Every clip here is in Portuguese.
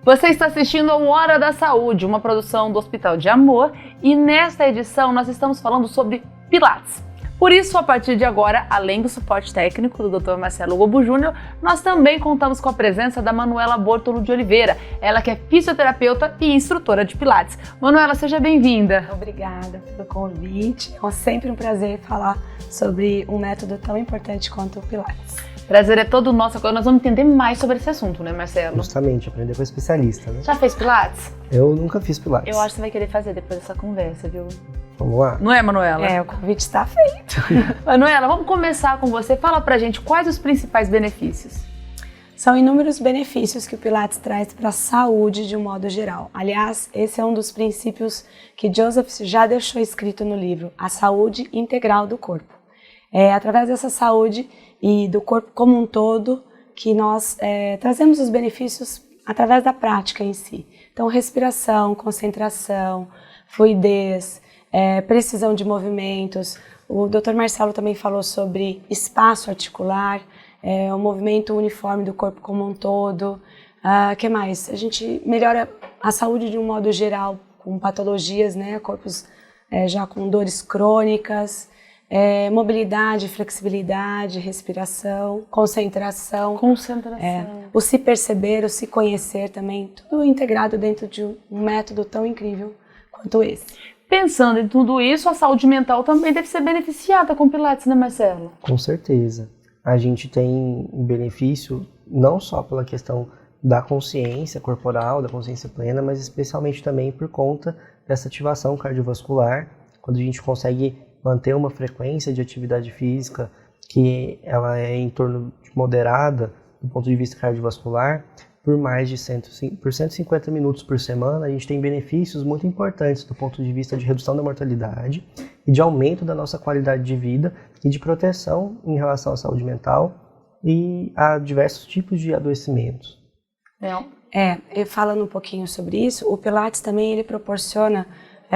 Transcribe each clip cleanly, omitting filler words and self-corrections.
Você está assistindo ao Hora da Saúde, uma produção do Hospital de Amor, e nesta edição nós estamos falando sobre Pilates. Por isso, a partir de agora, além do suporte técnico do Dr. Marcelo Lobo Júnior, nós também contamos com a presença da Manuela Bortolo de Oliveira, ela que é fisioterapeuta e instrutora de Pilates. Manuela, seja bem-vinda. Obrigada pelo convite, é sempre um prazer falar sobre um método tão importante quanto o Pilates. Prazer é todo nosso, agora nós vamos entender mais sobre esse assunto, né, Marcelo? Justamente, aprender com o especialista, né? Já fez Pilates? Eu nunca fiz Pilates. Eu acho que você vai querer fazer depois dessa conversa, viu? Vamos lá? Não é, Manuela? O convite está feito. Manuela, vamos começar com você. Fala pra gente quais os principais benefícios. São inúmeros benefícios que o Pilates traz para a saúde de um modo geral. Aliás, esse é um dos princípios que Joseph já deixou escrito no livro, A Saúde Integral do Corpo. É através dessa saúde e do corpo como um todo que nós trazemos os benefícios através da prática em si. Então, respiração, concentração, fluidez, precisão de movimentos. O Dr. Marcelo também falou sobre espaço articular, o movimento uniforme do corpo como um todo. Que mais? A gente melhora a saúde de um modo geral com patologias, né? Corpos já com dores crônicas. Mobilidade, flexibilidade, respiração, concentração. O se perceber, o se conhecer também, tudo integrado dentro de um método tão incrível quanto esse. Pensando em tudo isso, a saúde mental também deve ser beneficiada com Pilates, né, Marcelo? Com certeza. A gente tem um benefício não só pela questão da consciência corporal, da consciência plena, mas especialmente também por conta dessa ativação cardiovascular, quando a gente consegue manter uma frequência de atividade física que ela é em torno de moderada do ponto de vista cardiovascular, por mais de 150 minutos por semana, a gente tem benefícios muito importantes do ponto de vista de redução da mortalidade e de aumento da nossa qualidade de vida e de proteção em relação à saúde mental e a diversos tipos de adoecimentos. Falando um pouquinho sobre isso, o Pilates também ele proporciona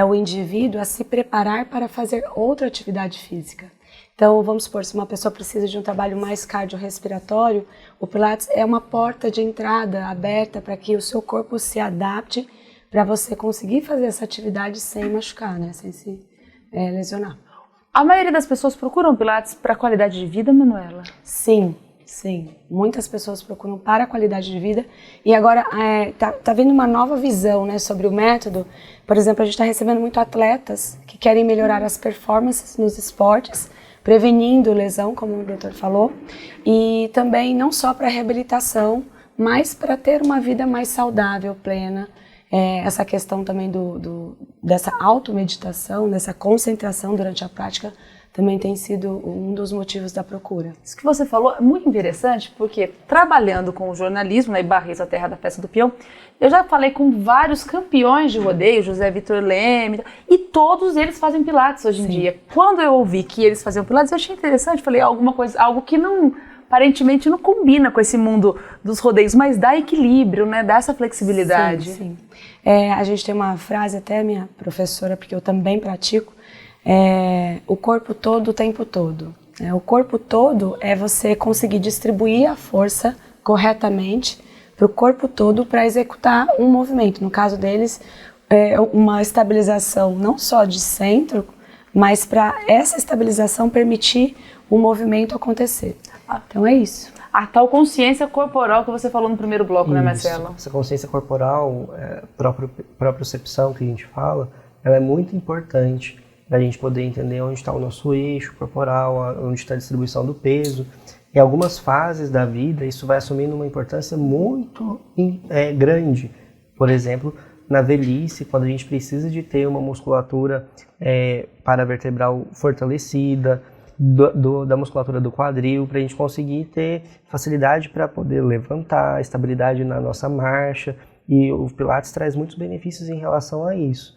o indivíduo a se preparar para fazer outra atividade física. Então, vamos supor, se uma pessoa precisa de um trabalho mais cardiorrespiratório, o Pilates é uma porta de entrada aberta para que o seu corpo se adapte para você conseguir fazer essa atividade sem machucar, né? Sem se lesionar. A maioria das pessoas procuram Pilates para qualidade de vida, Manuela? Sim. Muitas pessoas procuram para a qualidade de vida e agora tá vindo uma nova visão, né, sobre o método. Por exemplo, a gente está recebendo muito atletas que querem melhorar as performances nos esportes, prevenindo lesão, como o doutor falou, e também não só para reabilitação, mas para ter uma vida mais saudável, plena. Essa questão também dessa automeditação, dessa concentração durante a prática, também tem sido um dos motivos da procura. Isso que você falou é muito interessante, porque trabalhando com o jornalismo, na Barretos, a terra da festa do peão, eu já falei com vários campeões de rodeio, José Vitor Leme, e todos eles fazem Pilates hoje em dia. Quando eu ouvi que eles faziam Pilates, eu achei interessante, falei algo que não, aparentemente não combina com esse mundo dos rodeios, mas dá equilíbrio, né? Dá essa flexibilidade. Sim. A gente tem uma frase, até minha professora, porque eu também pratico, o corpo todo o tempo todo. O corpo todo é você conseguir distribuir a força corretamente para o corpo todo para executar um movimento. No caso deles, uma estabilização não só de centro, mas para essa estabilização permitir o movimento acontecer. Então é isso. A tal consciência corporal que você falou no primeiro bloco, né, Marcelo? Essa consciência corporal, propriocepção que a gente fala, ela é muito importante para a gente poder entender onde está o nosso eixo corporal, onde está a distribuição do peso. Em algumas fases da vida, isso vai assumindo uma importância muito grande. Por exemplo, na velhice, quando a gente precisa de ter uma musculatura paravertebral fortalecida, da musculatura do quadril, para a gente conseguir ter facilidade para poder levantar, estabilidade na nossa marcha. E o Pilates traz muitos benefícios em relação a isso.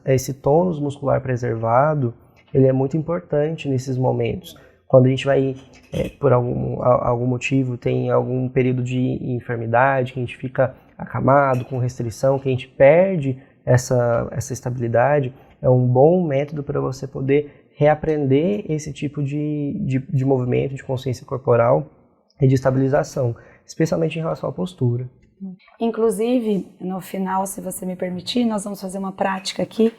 Esse tônus muscular preservado, ele é muito importante nesses momentos. Quando a gente vai, por algum motivo, tem algum período de enfermidade, que a gente fica acamado, com restrição, que a gente perde essa estabilidade, é um bom método para você poder reaprender esse tipo de movimento, de consciência corporal e de estabilização, especialmente em relação à postura. Inclusive, no final, se você me permitir, nós vamos fazer uma prática aqui,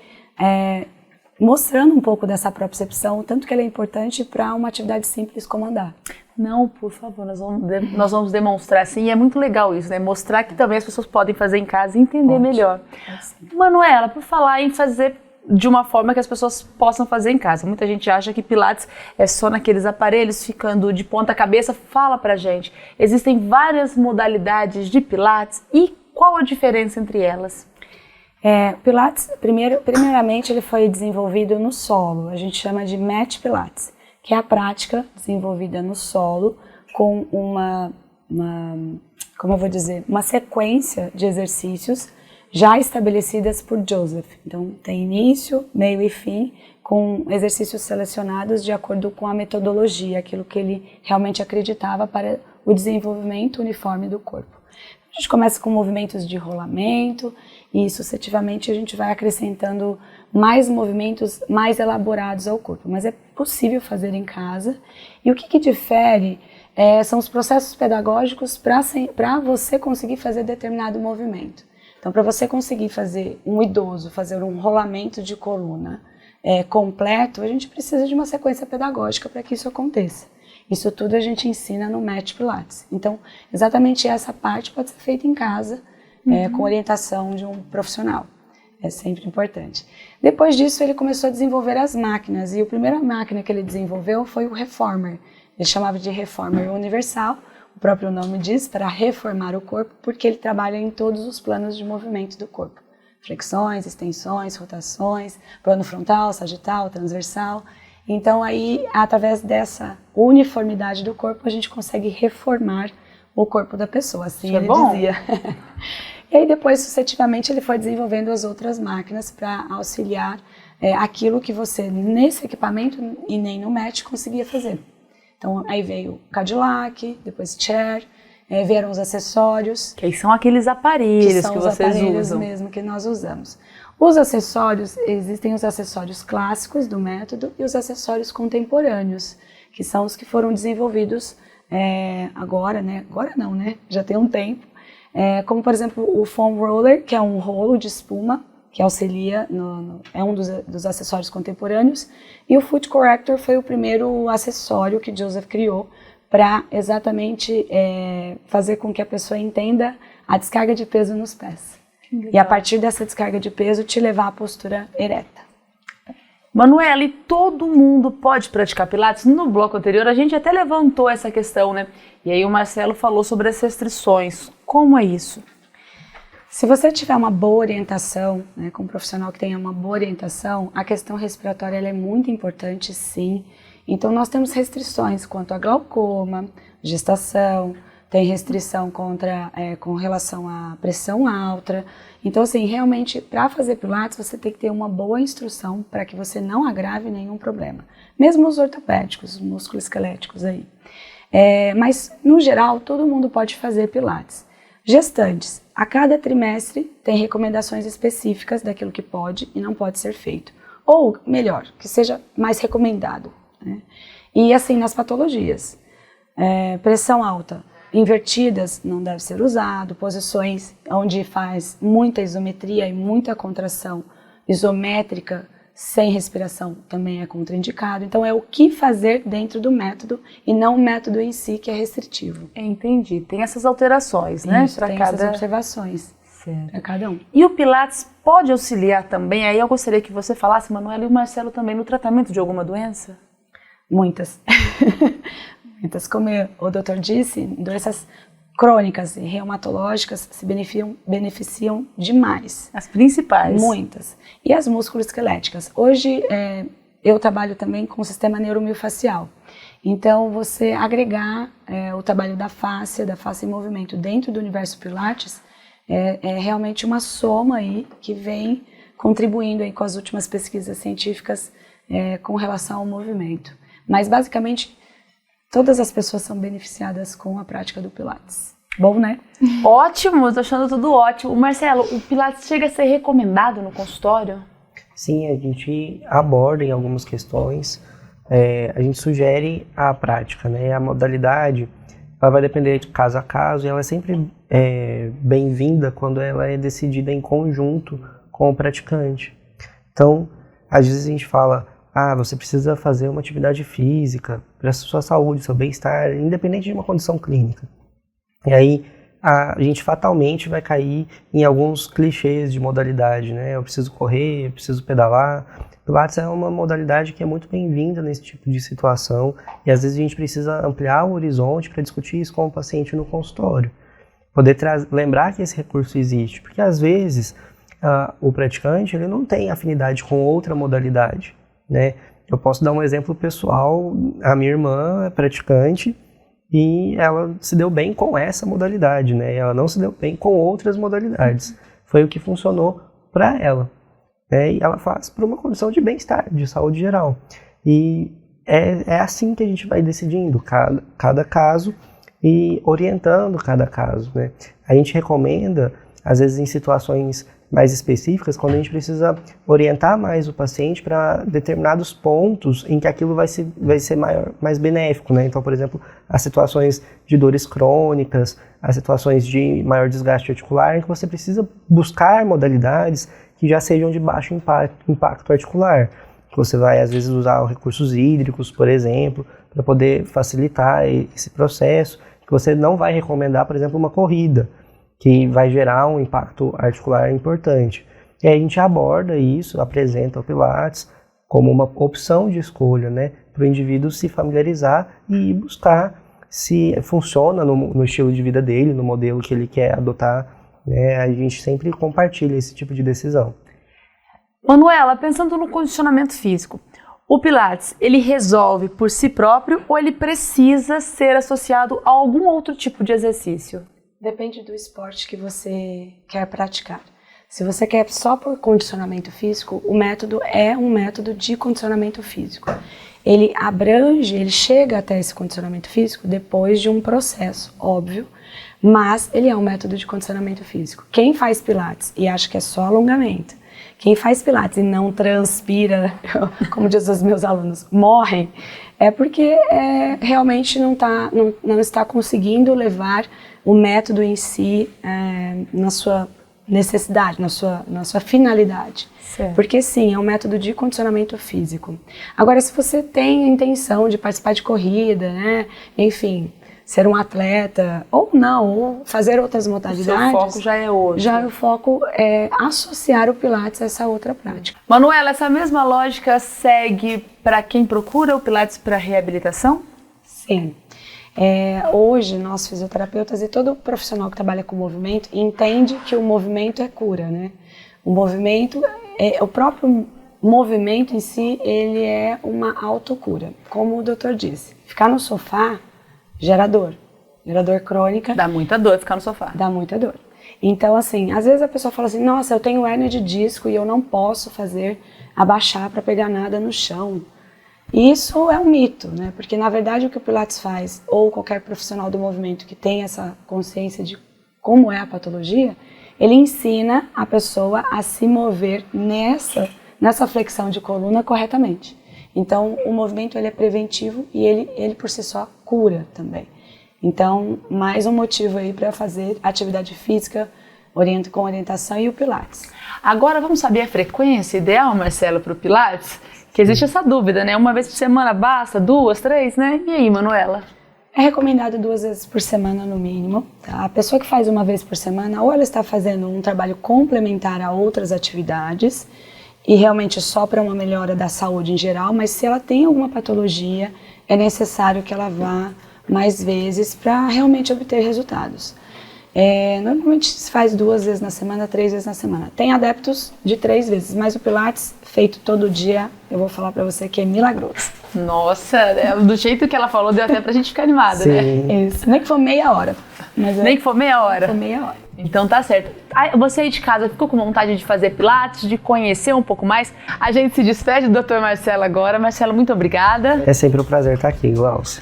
mostrando um pouco dessa propriocepção, tanto que ela é importante para uma atividade simples como andar. Não, por favor, nós vamos demonstrar sim, e é muito legal isso, né? Mostrar que também as pessoas podem fazer em casa e entender melhor. Manuela, por falar em fazer de uma forma que as pessoas possam fazer em casa. Muita gente acha que Pilates é só naqueles aparelhos ficando de ponta cabeça. Fala pra gente, existem várias modalidades de Pilates e qual a diferença entre elas? Pilates, primeiramente, ele foi desenvolvido no solo. A gente chama de Mat Pilates, que é a prática desenvolvida no solo com uma sequência de exercícios já estabelecidas por Joseph. Então, tem início, meio e fim, com exercícios selecionados de acordo com a metodologia, aquilo que ele realmente acreditava para o desenvolvimento uniforme do corpo. A gente começa com movimentos de rolamento e, sucessivamente, a gente vai acrescentando mais movimentos mais elaborados ao corpo. Mas é possível fazer em casa. E o que difere são os processos pedagógicos para você conseguir fazer determinado movimento. Então, para você conseguir fazer um idoso, fazer um rolamento de coluna completo, a gente precisa de uma sequência pedagógica para que isso aconteça. Isso tudo a gente ensina no Mat Pilates. Então, exatamente essa parte pode ser feita em casa, com orientação de um profissional. É sempre importante. Depois disso, ele começou a desenvolver as máquinas. E a primeira máquina que ele desenvolveu foi o Reformer. Ele chamava de Reformer Universal. O próprio nome diz, para reformar o corpo, porque ele trabalha em todos os planos de movimento do corpo. Flexões, extensões, rotações, plano frontal, sagital, transversal. Então, aí, através dessa uniformidade do corpo, a gente consegue reformar o corpo da pessoa, assim ele dizia. E aí, depois, sucessivamente, ele foi desenvolvendo as outras máquinas para auxiliar aquilo que você, nesse equipamento e nem no Mat, conseguia fazer. Então, aí veio o Cadillac, depois Chair, vieram os acessórios. Que aí são aqueles aparelhos que vocês usam. Mesmo que nós usamos. Os acessórios, existem os acessórios clássicos do método e os acessórios contemporâneos, que são os que foram desenvolvidos agora, né? Agora não, né? Já tem um tempo. Como, por exemplo, o Foam Roller, que é um rolo de espuma, que auxilia, é um dos acessórios contemporâneos. E o Foot Corrector foi o primeiro acessório que Joseph criou para exatamente fazer com que a pessoa entenda a descarga de peso nos pés. E a partir dessa descarga de peso, te levar à postura ereta. Manuela, e todo mundo pode praticar Pilates? No bloco anterior a gente até levantou essa questão, né? E aí o Marcelo falou sobre as restrições. Como é isso? Se você tiver uma boa orientação, né, com um profissional que tenha uma boa orientação, a questão respiratória ela é muito importante, sim. Então nós temos restrições quanto a glaucoma, gestação, tem restrição com relação à pressão alta. Então, assim, realmente, para fazer Pilates, você tem que ter uma boa instrução para que você não agrave nenhum problema. Mesmo os ortopédicos, os musculoesqueléticos aí. Mas, no geral, todo mundo pode fazer Pilates. Gestantes, a cada trimestre tem recomendações específicas daquilo que pode e não pode ser feito. Ou, melhor, que seja mais recomendado, né? E, assim, nas patologias. Pressão alta. Invertidas não deve ser usado, posições onde faz muita isometria e muita contração isométrica sem respiração também é contraindicado. Então é o que fazer dentro do método e não o método em si que é restritivo. Entendi, tem essas alterações, né? Isso, tem essas observações para cada um. E o Pilates pode auxiliar também, aí eu gostaria que você falasse, Manuela e o Marcelo também, no tratamento de alguma doença? Muitas. Muitas, como o doutor disse, doenças crônicas e reumatológicas se beneficiam demais. As principais? Muitas. E as musculoesqueléticas. Hoje eu trabalho também com o sistema neuromiofacial. Então você agregar o trabalho da face em movimento dentro do universo Pilates é realmente uma soma aí que vem contribuindo aí com as últimas pesquisas científicas com relação ao movimento. Mas basicamente todas as pessoas são beneficiadas com a prática do Pilates. Bom, né? Ótimo, estou achando tudo ótimo. Marcelo, o Pilates chega a ser recomendado no consultório? Sim, a gente aborda em algumas questões, a gente sugere a prática, né? A modalidade, ela vai depender de caso a caso e ela é sempre bem-vinda quando ela é decidida em conjunto com o praticante. Então, às vezes a gente fala, você precisa fazer uma atividade física para a sua saúde, seu bem-estar, independente de uma condição clínica. E aí, a gente fatalmente vai cair em alguns clichês de modalidade, né? Eu preciso correr, eu preciso pedalar. Pilates é uma modalidade que é muito bem-vinda nesse tipo de situação e às vezes a gente precisa ampliar o horizonte para discutir isso com o paciente no consultório. Poder lembrar que esse recurso existe, porque às vezes o praticante ele não tem afinidade com outra modalidade, né? Eu posso dar um exemplo pessoal, a minha irmã é praticante, e ela se deu bem com essa modalidade, né? Ela não se deu bem com outras modalidades. Foi o que funcionou para ela, né? E ela faz por uma condição de bem-estar, de saúde geral. E é assim que a gente vai decidindo cada caso e orientando cada caso, né? A gente recomenda, às vezes em situações mais específicas, quando a gente precisa orientar mais o paciente para determinados pontos em que aquilo vai ser mais benéfico, né? Então, por exemplo, as situações de dores crônicas, as situações de maior desgaste articular, em que você precisa buscar modalidades que já sejam de baixo impacto articular. Você vai, às vezes, usar recursos hídricos, por exemplo, para poder facilitar esse processo, que você não vai recomendar, por exemplo, uma corrida, que vai gerar um impacto articular importante. E aí a gente aborda isso, apresenta o Pilates como uma opção de escolha, né, para o indivíduo se familiarizar e buscar se funciona no estilo de vida dele, no modelo que ele quer adotar, né. A gente sempre compartilha esse tipo de decisão. Manuela, pensando no condicionamento físico, o Pilates, ele resolve por si próprio ou ele precisa ser associado a algum outro tipo de exercício? Depende do esporte que você quer praticar. Se você quer só por condicionamento físico, o método é um método de condicionamento físico. Ele abrange, ele chega até esse condicionamento físico depois de um processo, óbvio, mas ele é um método de condicionamento físico. Quem faz Pilates e acha que é só alongamento, quem faz Pilates e não transpira, como dizem os meus alunos, morrem, é porque realmente não está conseguindo levar o método em si na sua necessidade, na sua finalidade. Certo. Porque sim, é um método de condicionamento físico. Agora, se você tem a intenção de participar de corrida, né, enfim, ser um atleta, ou não, ou fazer outras modalidades. O seu foco já é outro. Já o foco é associar o Pilates a essa outra prática. Manuela, essa mesma lógica segue para quem procura o Pilates para reabilitação? Sim. Hoje, nós fisioterapeutas e todo profissional que trabalha com movimento entende que o movimento é cura, né? O movimento, o próprio movimento em si, ele é uma autocura. Como o doutor disse, ficar no sofá gera dor crônica. Dá muita dor ficar no sofá. Dá muita dor. Então, assim, às vezes a pessoa fala assim, nossa, eu tenho hérnia de disco e eu não posso abaixar para pegar nada no chão. Isso é um mito, né? Porque na verdade o que o Pilates faz, ou qualquer profissional do movimento que tem essa consciência de como é a patologia, ele ensina a pessoa a se mover nessa flexão de coluna corretamente. Então o movimento ele é preventivo e ele por si só cura também. Então mais um motivo aí para fazer atividade física com orientação e o Pilates. Agora vamos saber a frequência ideal, Marcelo, para o Pilates? Que existe essa dúvida, né? Uma vez por semana basta? 2, 3, né? E aí, Manuela? É recomendado 2 vezes por semana no mínimo. Tá? A pessoa que faz uma vez por semana, ou ela está fazendo um trabalho complementar a outras atividades, e realmente só para uma melhora da saúde em geral, mas se ela tem alguma patologia, é necessário que ela vá mais vezes para realmente obter resultados. Normalmente se faz 2 vezes na semana, 3 vezes na semana. Tem adeptos de 3 vezes, mas o Pilates feito todo dia, eu vou falar pra você que é milagroso. Nossa, do jeito que ela falou, deu até pra gente ficar animada, Sim. né? Isso, nem que for meia hora. Nem que for meia hora? For meia hora. Então tá certo. Você aí de casa ficou com vontade de fazer Pilates, de conhecer um pouco mais? A gente se despede do Dr. Marcelo agora. Marcelo, muito obrigada. É sempre um prazer estar aqui, Glaucia.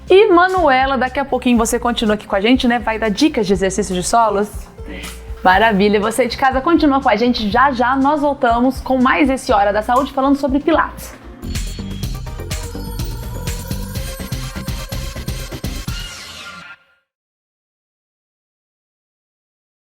E Manuela, daqui a pouquinho você continua aqui com a gente, né? Vai dar dicas de exercícios de solos. Maravilha. Você de casa continua com a gente. Já já nós voltamos com mais esse Hora da Saúde falando sobre Pilates.